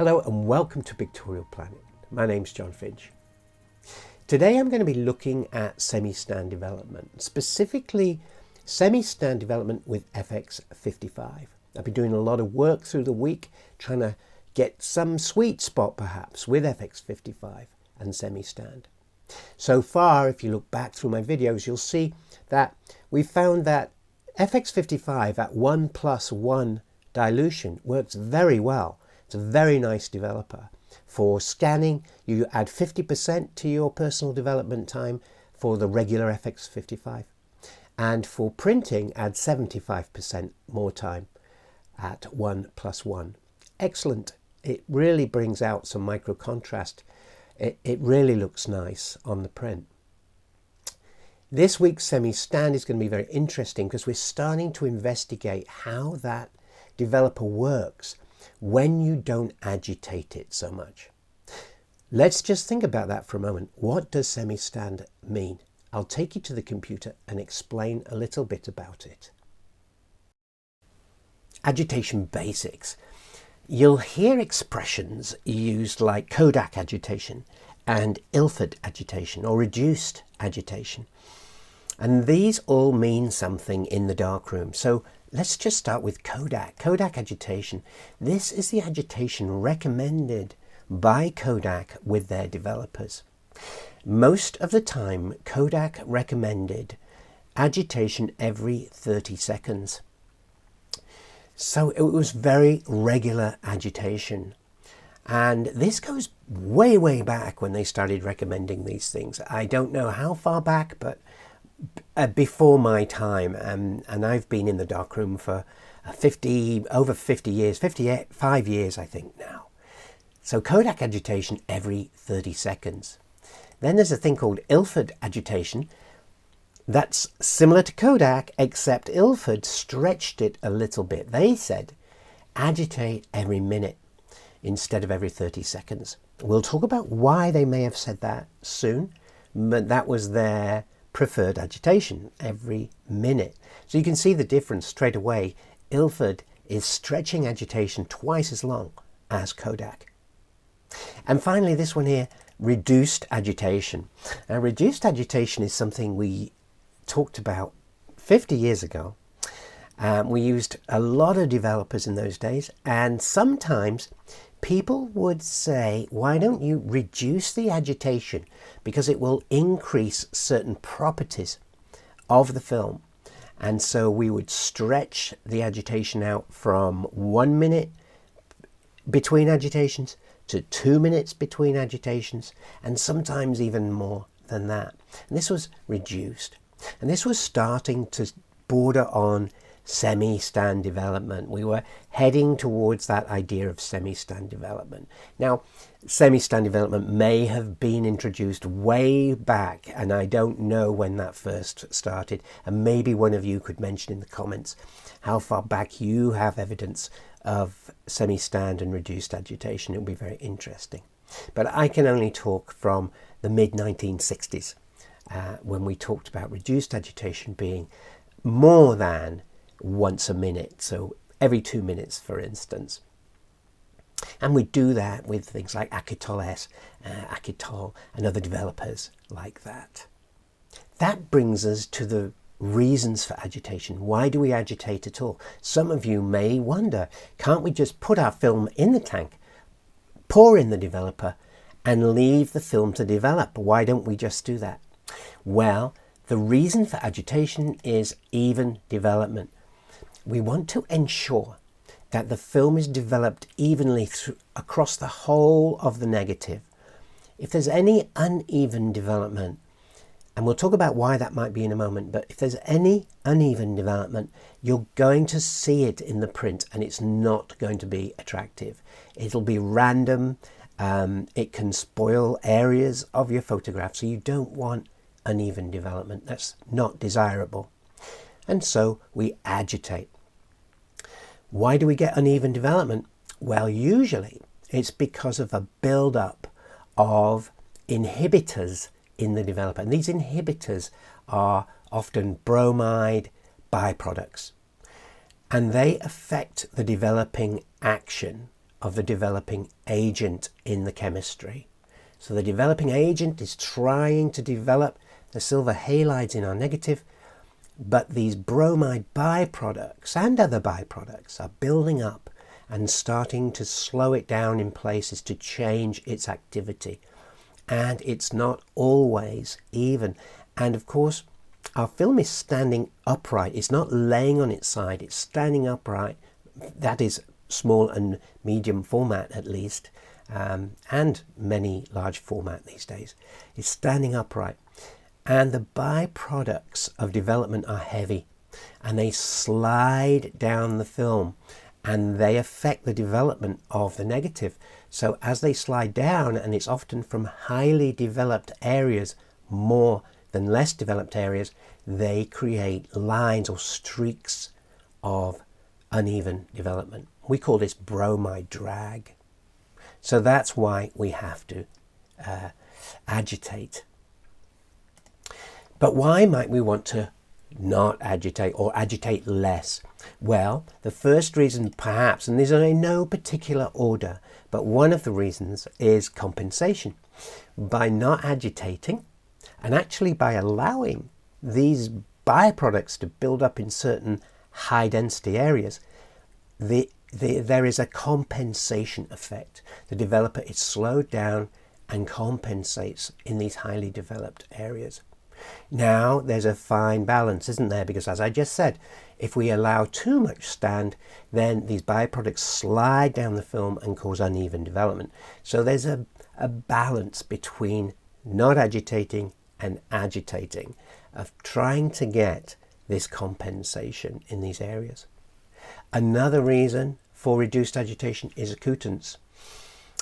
Hello and welcome to Pictorial Planet. My name's John Finch. Today I'm going to be looking at semi-stand development, specifically semi-stand development with FX55. I've been doing a lot of work through the week trying to get some sweet spot perhaps with FX55 and semi-stand. So far, if you look back through my videos, you'll see that we found that FX55 at 1+1 dilution works very well. It's a very nice developer. For scanning, you add 50% to your personal development time for the regular FX55. And for printing, add 75% more time at 1+1. Excellent. It really brings out some micro contrast. It really looks nice on the print. This week's semi-stand is going to be very interesting because we're starting to investigate how that developer works when you don't agitate it so much. Let's just think about that for a moment. What does semi-stand mean? I'll take you to the computer and explain a little bit about it. Agitation Basics. You'll hear expressions used like Kodak agitation and Ilford agitation or reduced agitation. And these all mean something in the darkroom. So let's just start with Kodak. Kodak agitation. This is the agitation recommended by Kodak with their developers. Most of the time, Kodak recommended agitation every 30 seconds. So it was very regular agitation. And this goes way, way back when they started recommending these things. I don't know how far back, but before my time, and I've been in the darkroom for over 50 years, 55 years I think now. So Kodak agitation every 30 seconds. Then there's a thing called Ilford agitation. That's similar to Kodak, except Ilford stretched it a little bit. They said agitate every minute instead of every 30 seconds. We'll talk about why they may have said that soon, but that was their preferred agitation every minute. So you can see the difference straight away. Ilford is stretching agitation twice as long as Kodak. And finally, this one here, reduced agitation. Now, reduced agitation is something we talked about 50 years ago. We used a lot of developers in those days, and sometimes people would say, why don't you reduce the agitation because it will increase certain properties of the film. And so we would stretch the agitation out from 1 minute between agitations to 2 minutes between agitations, and sometimes even more than that. And this was reduced. And this was starting to border on semi-stand development. We were heading towards that idea of semi-stand development. Now, semi-stand development may have been introduced way back, and I don't know when that first started. And maybe one of you could mention in the comments how far back you have evidence of semi-stand and reduced agitation. It would be very interesting. But I can only talk from the mid-1960s when we talked about reduced agitation being more than once a minute, so every 2 minutes, for instance. And we do that with things like Agital and other developers like that. That brings us to the reasons for agitation. Why do we agitate at all? Some of you may wonder, can't we just put our film in the tank, pour in the developer, and leave the film to develop? Why don't we just do that? Well, the reason for agitation is even development. We want to ensure that the film is developed evenly across the whole of the negative. If there's any uneven development, and we'll talk about why that might be in a moment, but if there's any uneven development, you're going to see it in the print and it's not going to be attractive. It'll be random. It can spoil areas of your photograph, so you don't want uneven development. That's not desirable. And so we agitate. Why do we get uneven development? Well, usually it's because of a build-up of inhibitors in the developer. And these inhibitors are often bromide byproducts. And they affect the developing action of the developing agent in the chemistry. So the developing agent is trying to develop the silver halides in our negative, but these bromide byproducts and other byproducts are building up and starting to slow it down in places to change its activity. And it's not always even. And of course, our film is standing upright. It's not laying on its side, it's standing upright. That is small and medium format at least, and many large format these days. It's standing upright. And the byproducts of development are heavy, and they slide down the film, and they affect the development of the negative. So as they slide down, and it's often from highly developed areas more than less developed areas, they create lines or streaks of uneven development. We call this bromide drag. So that's why we have to agitate. But why might we want to not agitate or agitate less? Well, the first reason perhaps, and these are in no particular order, but one of the reasons is compensation. By not agitating, and actually by allowing these byproducts to build up in certain high density areas, there is a compensation effect. The developer is slowed down and compensates in these highly developed areas. Now there's a fine balance, isn't there? Because as I just said, if we allow too much stand, then these byproducts slide down the film and cause uneven development. So there's a balance between not agitating and agitating, of trying to get this compensation in these areas. Another reason for reduced agitation is occludence.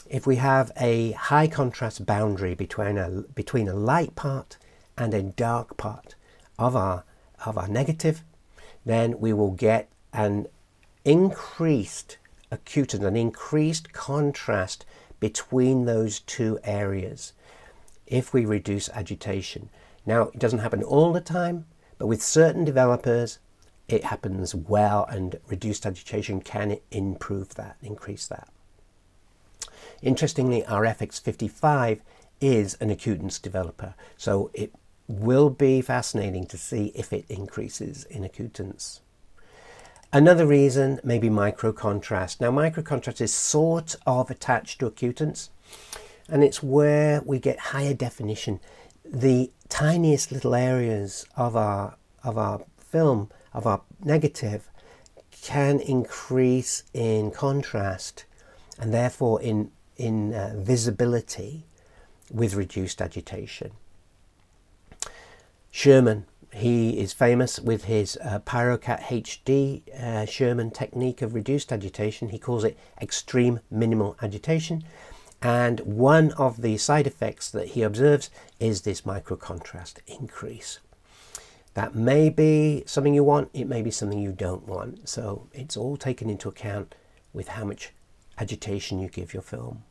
If we have a high contrast boundary between a light part and a dark part of our negative, then we will get an increased occludence, an increased contrast between those two areas if we reduce agitation. Now, it doesn't happen all the time, but with certain developers it happens well, and reduced agitation can improve that, increase that. Interestingly, our FX55 is an occludence developer, so it will be fascinating to see if it increases in occludence. Another reason may be microcontrast. Now, microcontrast is sort of attached to occludence, and it's where we get higher definition. The tiniest little areas of our film, of our negative, can increase in contrast and therefore in visibility with reduced agitation. Sherman, he is famous with his PyroCat HD Sherman technique of reduced agitation. He calls it extreme minimal agitation, and one of the side effects that he observes is this microcontrast increase. That may be something you want, it may be something you don't want. So it's all taken into account with how much agitation you give your film.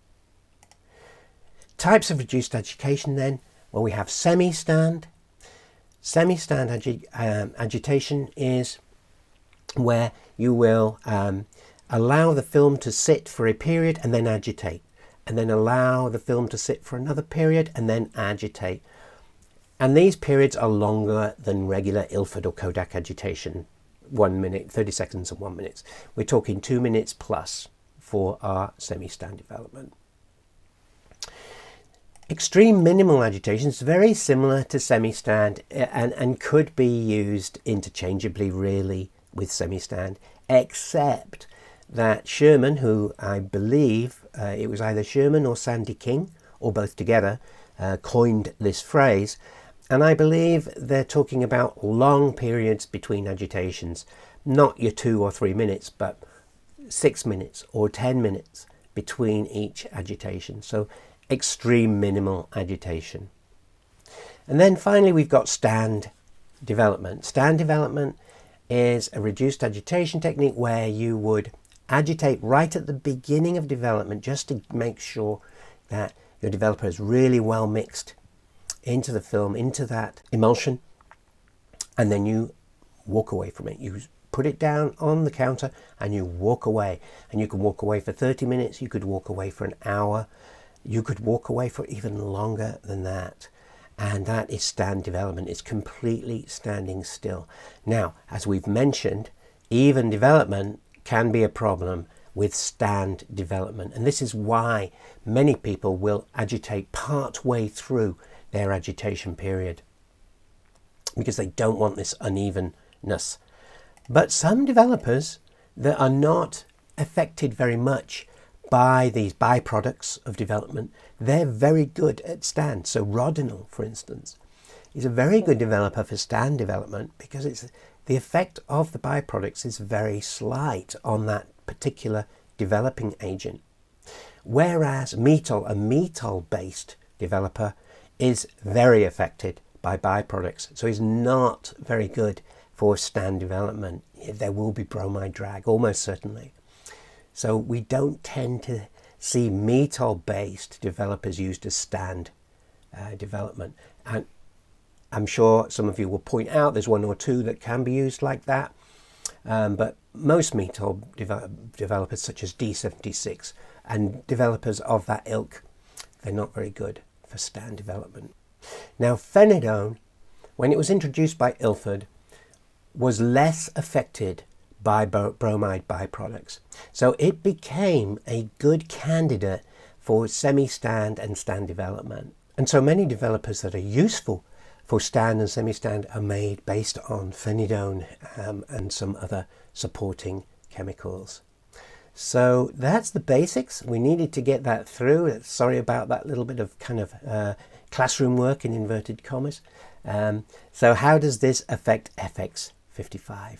Types of reduced agitation then, well, we have semi-stand. Semi-stand agitation is where you will allow the film to sit for a period and then agitate, and then allow the film to sit for another period and then agitate. And these periods are longer than regular Ilford or Kodak agitation, 1 minute, 30 seconds and 1 minute. We're talking 2 minutes plus for our semi-stand development. Extreme minimal agitation is very similar to semi-stand and could be used interchangeably really with semi-stand, except that Sherman, who I believe it was either Sherman or Sandy King, or both together, coined this phrase. And I believe they're talking about long periods between agitations, not your 2 or 3 minutes, but 6 minutes or 10 minutes between each agitation. So extreme minimal agitation. And then finally we've got stand development. Stand development is a reduced agitation technique where you would agitate right at the beginning of development just to make sure that your developer is really well mixed into the film, into that emulsion, and then you walk away from it. You put it down on the counter and you walk away. And you can walk away for 30 minutes, you could walk away for an hour, you could walk away for even longer than that. And that is stand development. It's completely standing still. Now, as we've mentioned, even development can be a problem with stand development. And this is why many people will agitate part way through their agitation period, because they don't want this unevenness. But some developers that are not affected very much by these byproducts of development, they're very good at stand. So Rodinal, for instance, is a very good developer for stand development because the effect of the byproducts is very slight on that particular developing agent. Whereas methyl, a methyl-based developer, is very affected by byproducts. So he's not very good for stand development. There will be bromide drag, almost certainly. So we don't tend to see methyl-based developers used as stand development. And I'm sure some of you will point out there's one or two that can be used like that. But most methyl developers, such as D76 and developers of that ilk, they're not very good for stand development. Now, phenidone, when it was introduced by Ilford, was less affected by bromide byproducts. So it became a good candidate for semi-stand and stand development. And so many developers that are useful for stand and semi-stand are made based on phenidone and some other supporting chemicals. So that's the basics. We needed to get that through. Sorry about that little bit of kind of classroom work in inverted commas. So how does this affect FX55?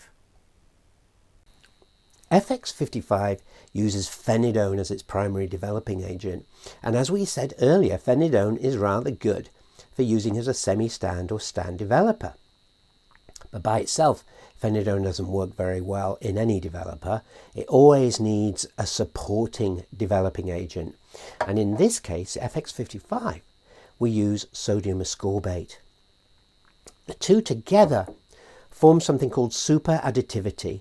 FX55 uses phenidone as its primary developing agent. And as we said earlier, phenidone is rather good for using as a semi-stand or stand developer. But by itself, phenidone doesn't work very well in any developer. It always needs a supporting developing agent. And in this case, FX55, we use sodium ascorbate. The two together form something called super additivity.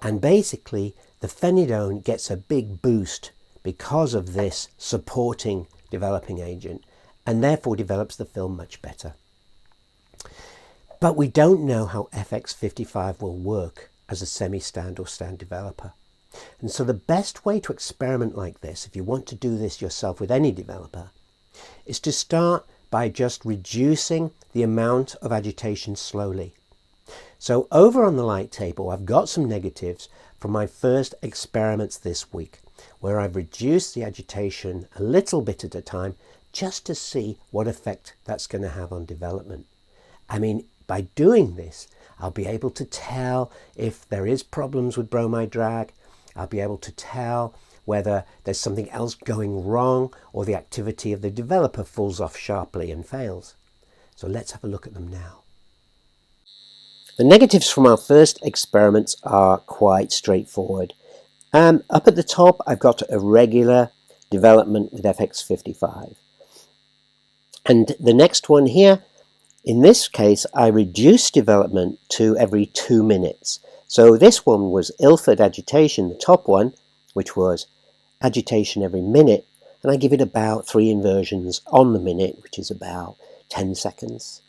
And basically, the phenidone gets a big boost because of this supporting developing agent, and therefore develops the film much better. But we don't know how FX55 will work as a semi-stand or stand developer. And so the best way to experiment like this, if you want to do this yourself with any developer, is to start by just reducing the amount of agitation slowly. So over on the light table, I've got some negatives from my first experiments this week, where I've reduced the agitation a little bit at a time just to see what effect that's going to have on development. I mean, by doing this, I'll be able to tell if there is problems with bromide drag. I'll be able to tell whether there's something else going wrong or the activity of the developer falls off sharply and fails. So let's have a look at them now. The negatives from our first experiments are quite straightforward. Up at the top, I've got a regular development with FX55. And the next one here, in this case, I reduced development to every 2 minutes. So this one was Ilford agitation, the top one, which was agitation every minute. And I give it about 3 inversions on the minute, which is about 10 seconds.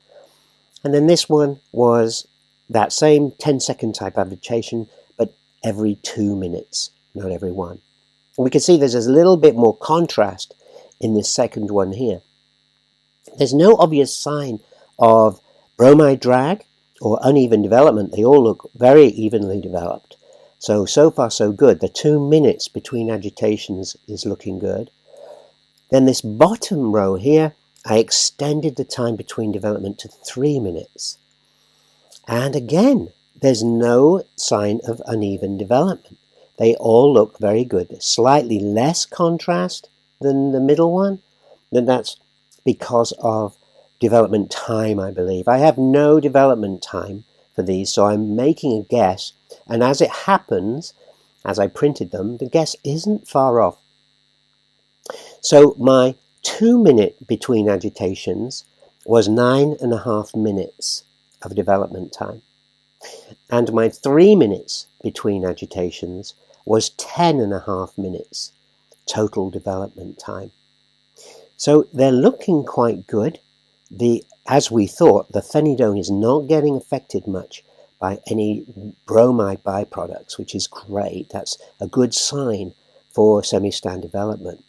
And then this one was that same 10-second type agitation, but every 2 minutes, not every one. And we can see there's a little bit more contrast in this second one here. There's no obvious sign of bromide drag or uneven development. They all look very evenly developed. So far so good. The 2 minutes between agitations is looking good. Then this bottom row here, I extended the time between development to 3 minutes. And again, there's no sign of uneven development. They all look very good. Slightly less contrast than the middle one. Then that's because of development time, I believe. I have no development time for these, so I'm making a guess. And as it happens, as I printed them, the guess isn't far off. So my 2 minute between agitations was 9.5 minutes of development time. And my 3 minutes between agitations was 10.5 minutes total development time. So they're looking quite good. As we thought, the phenidone is not getting affected much by any bromide byproducts, which is great. That's a good sign for semi-stand development.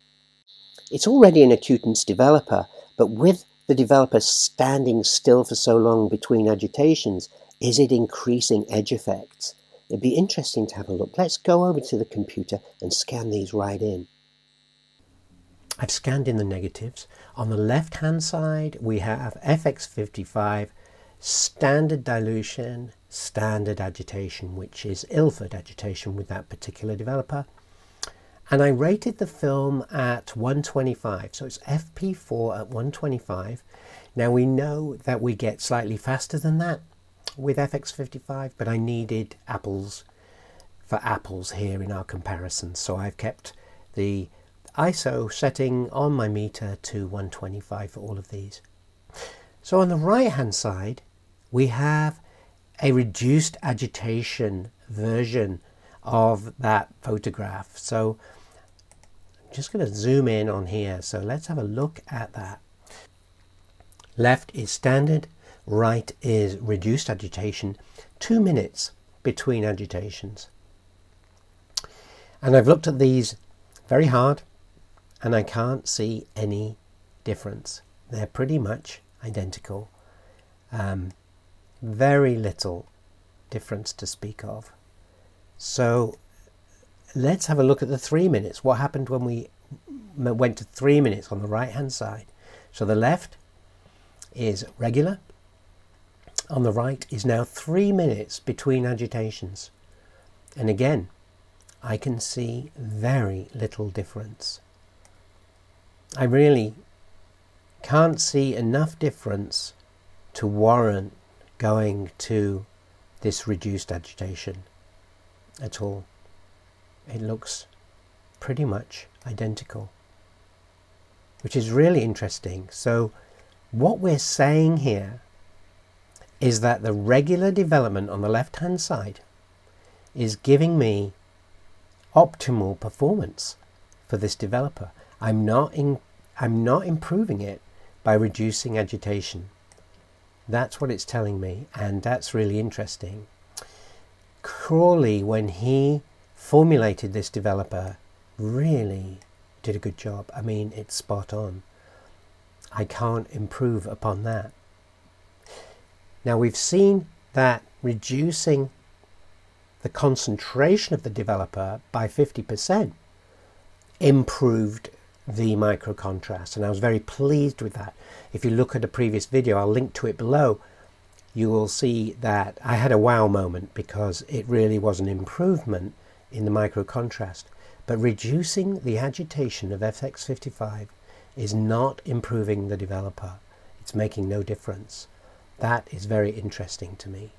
It's already an acutance developer, but with the developer standing still for so long between agitations, is it increasing edge effects? It'd be interesting to have a look. Let's go over to the computer and scan these right in. I've scanned in the negatives. On the left-hand side, we have FX55, standard dilution, standard agitation, which is Ilford agitation with that particular developer. And I rated the film at 125, so it's FP4 at 125. Now we know that we get slightly faster than that with FX55, but I needed apples for apples here in our comparison, so I've kept the ISO setting on my meter to 125 for all of these. So on the right hand side we have a reduced agitation version of that photograph. So I'm just going to zoom in on here, so let's have a look at that. Left is standard, right is reduced agitation, 2 minutes between agitations. And I've looked at these very hard and I can't see any difference. They're pretty much identical. Very little difference to speak of. So let's have a look at the 3 minutes. What happened when we went to 3 minutes on the right hand side? So the left is regular. On the right is now 3 minutes between agitations. And again, I can see very little difference. I really can't see enough difference to warrant going to this reduced agitation at all. It looks pretty much identical, which is really interesting. So what we're saying here is that the regular development on the left hand side is giving me optimal performance for this developer. I'm not improving it by reducing agitation. That's what it's telling me, and that's really interesting. Crawley, when he formulated this developer, really did a good job. I mean, it's spot on. I can't improve upon that. Now we've seen that reducing the concentration of the developer by 50% improved the micro contrast, and I was very pleased with that. If you look at a previous video, I'll link to it below, you will see that I had a wow moment because it really was an improvement in the micro contrast. But reducing the agitation of FX55 is not improving the developer. It's making no difference. That is very interesting to me.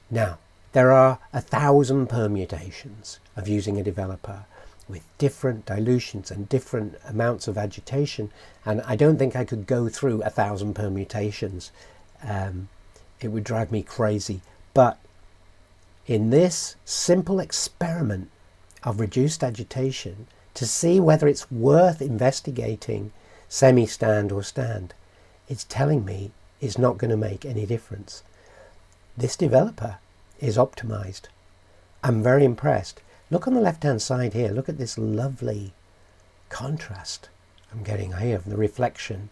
Now, there are 1,000 permutations of using a developer with different dilutions and different amounts of agitation, and I don't think I could go through 1,000 permutations. It would drive me crazy. But in this simple experiment of reduced agitation, to see whether it's worth investigating semi-stand or stand, it's telling me it's not going to make any difference. This developer is optimized. I'm very impressed. Look on the left hand side here, look at this lovely contrast I'm getting here of the reflection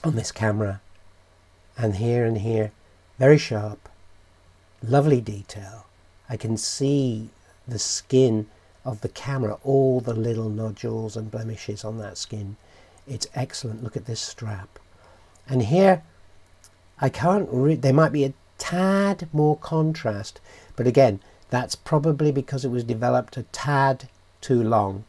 on this camera, and here, very sharp, lovely detail. I can see the skin of the camera, all the little nodules and blemishes on that skin. It's excellent. Look at this strap. And here I can't there might be a tad more contrast, but again, that's probably because it was developed a tad too long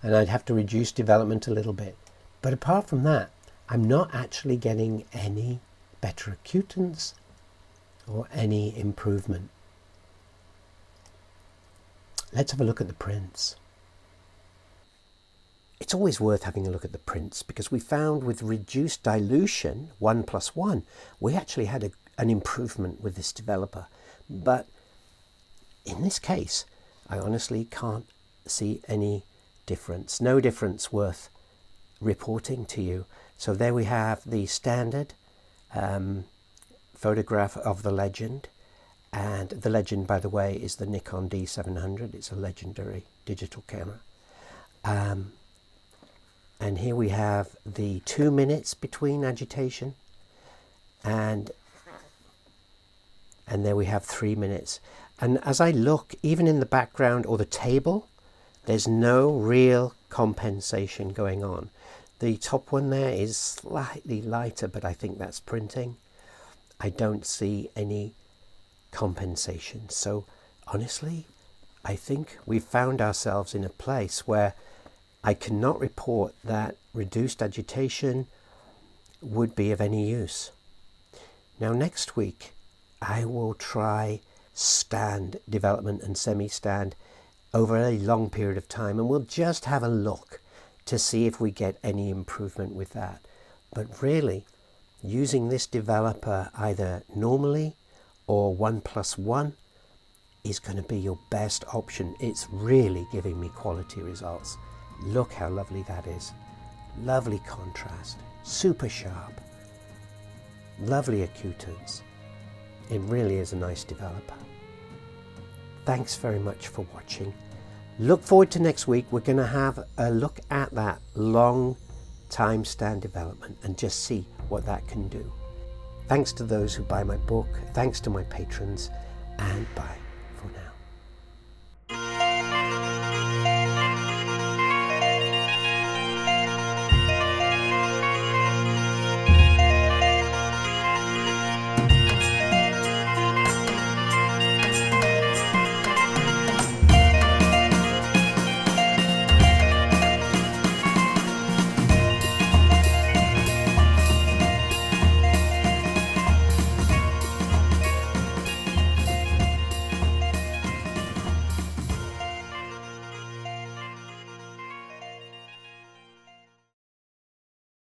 and I'd have to reduce development a little bit. But apart from that, I'm not actually getting any better acutance or any improvement. Let's have a look at the prints. It's always worth having a look at the prints because we found with reduced dilution, 1+1, we actually had an improvement with this developer. But in this case, I honestly can't see any difference. No difference worth reporting to you. So there we have the standard photograph of the Legend. And the Legend, by the way, is the Nikon D700. It's a legendary digital camera. And here we have the 2 minutes between agitation, and there we have 3 minutes. And as I look, even in the background or the table, there's no real compensation going on. The top one there is slightly lighter, but I think that's printing. I don't see any compensation. So honestly, I think we've found ourselves in a place where I cannot report that reduced agitation would be of any use. Now next week I will try stand development and semi-stand over a long period of time, and we'll just have a look to see if we get any improvement with that. But really, using this developer either normally or 1+1 is going to be your best option. It's really giving me quality results. Look how lovely that is. Lovely contrast, super sharp, lovely acutance. It really is a nice developer. Thanks very much for watching. Look forward to next week. We're going to have a look at that long time stand development and just see what that can do. Thanks to those who buy my book, thanks to my patrons, and bye.